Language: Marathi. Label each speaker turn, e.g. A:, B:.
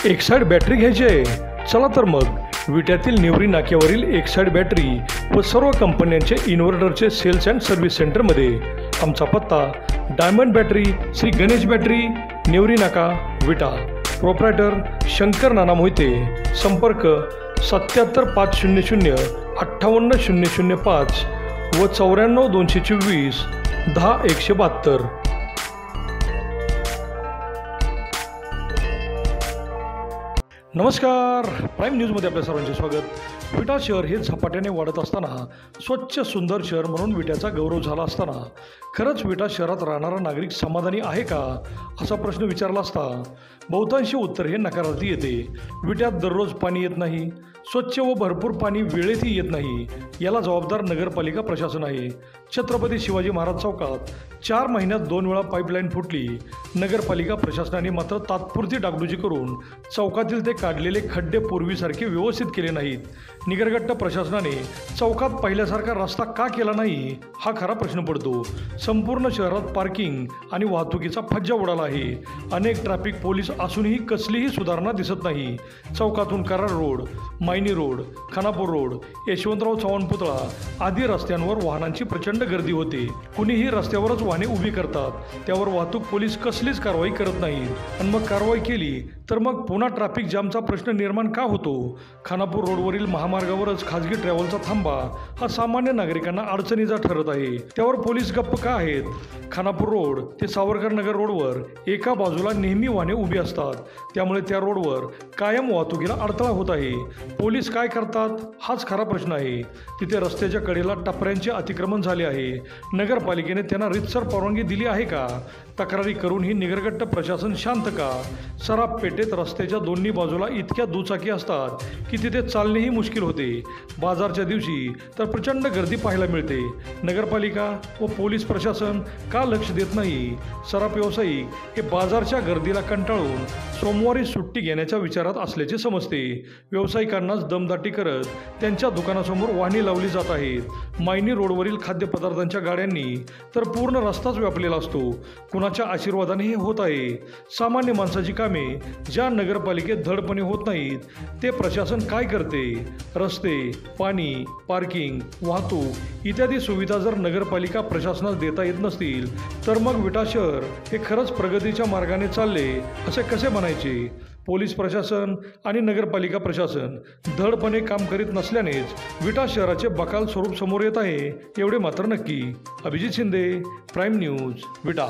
A: एक्साइड बॅटरी घ्यायची आहे? चला तर मग विट्यातील नेवरी नाक्यावरील एक्साइड बॅटरी व सर्व कंपन्यांचे इन्व्हर्टरचे सेल्स अँड सर्व्हिस सेंटरमध्ये। आमचा पत्ता diamond battery, Shri Ganesh battery, Nevari Naka, Vita. Proprietor Shankar Nana Mohite. संपर्क 77 500 58 005 व 94 224 10 172। नमस्कार, प्राईम न्यूजमध्ये आपल्या सर्वांचे स्वागत। विटा शहर हे झपाट्याने वाढत असताना स्वच्छ सुंदर शहर म्हणून विट्याचा गौरव झाला असताना खरंच विटा शहरात राहणारा नागरिक समाधानी आहे का असा प्रश्न विचारला असता बहुतांशी उत्तर हे नकारार्थी येते। विट्यात दररोज पाणी येत नाही, स्वच्छ व भरपूर पाणी वेळेतही येत नाही, याला जबाबदार नगरपालिका प्रशासन आहे। छत्रपती शिवाजी महाराज चौकात 4 महिन्यात 2 वेळा पाईपलाईन फुटली। नगरपालिका प्रशासनाने मात्र तात्पुरती डागडुजी करून चौकातील ते काढलेले खड्डे पूर्वीसारखे व्यवस्थित केले नाहीत। निगरगट्ट प्रशासनाने चौकात पहिल्यासारखा रस्ता का केला नाही हा खरा प्रश्न पडतो। संपूर्ण शहरात पार्किंग आणि वाहतुकीचा फज्जा उडाला आहे। अनेक ट्रॅफिक पोलीस असूनही कसलीही सुधारणा दिसत नाही। चौकातून Karad road, Mayani road, Khanapur road, Yashwantrao Chavan पुतळा आदी रस्त्यांवर वाहनांची प्रचंड गर्दी होते। कुणीही रस्त्यावरच वाहने उभी करतात, त्यावर वाहतूक पोलीस कसलीच कारवाई करत नाहीत। आणि मग कारवाई केली तर मग पुन्हा ट्रॅफिक जामचा प्रश्न निर्माण का होतो? खानापूर रोडवरील महामार्गावरच खाजगी ट्रॅव्हलचा थांबा हा सामान्य नागरिकांना अडचणीचा ठरत आहे, त्यावर पोलीस गप्प का आहेत? खानापूर रोड ते सावरकर नगर रोडवर एका बाजूला नेहमी वाहने उभी असतात, त्यामुळे त्या रोडवर कायम वाहतुकीला अडथळा होत आहे। पोलीस काय करतात हाच खरा प्रश्न आहे। तिथे रस्त्याच्या कडेला टपऱ्यांचे अतिक्रमण झाले आहे। नगरपालिकेने त्यांना रीतसर परवानगी दिली आहे का? तक्रारी करूनही निगरगट्ट प्रशासन शांत का? सराफ पेठेत रस्त्याच्या दोन्ही बाजूला इतक्या दुचाकी असतात की तिथे चालणेही मुश्किल होते। बाजारच्या दिवशी तर प्रचंड गर्दी पाहायला मिळते। नगरपालिका व पोलीस प्रशासन का लक्ष देत नाही? सराफ व्यावसायिक हे बाजारच्या गर्दीला कंटाळून सोमवारी सुट्टी घेण्याच्या विचारात असल्याचे समजते। व्यावसायिकांनाच दमदाटी करत त्यांच्या दुकानासमोर वाहने लावली जात आहेत। मायनी रोडवरील खाद्यपदार्थांच्या गाड्यांनी तर पूर्ण रस्ताच व्यापलेला असतो। कुणाच्या आशीर्वादाने हे होत आहे? सामान्य माणसाची कामे ज्या नगरपालिकेत धडपणे होत नाहीत ते प्रशासन काय करते? रस्ते, पाणी, पार्किंग, वाहतूक इत्यादी सुविधा जर नगरपालिका प्रशासनास देता येत नसतील तर मग विटा शहर हे खरंच प्रगतीच्या मार्गाने चालले असे कसे म्हणायचे? पोलीस प्रशासन आणि नगरपालिका प्रशासन धडपणे काम करीत नसल्यानेच विटा शहराचे बकाल स्वरूप समोर येत आहे, एवढे मात्र नक्की। अभिजित शिंदे, प्राईम न्यूज, विटा।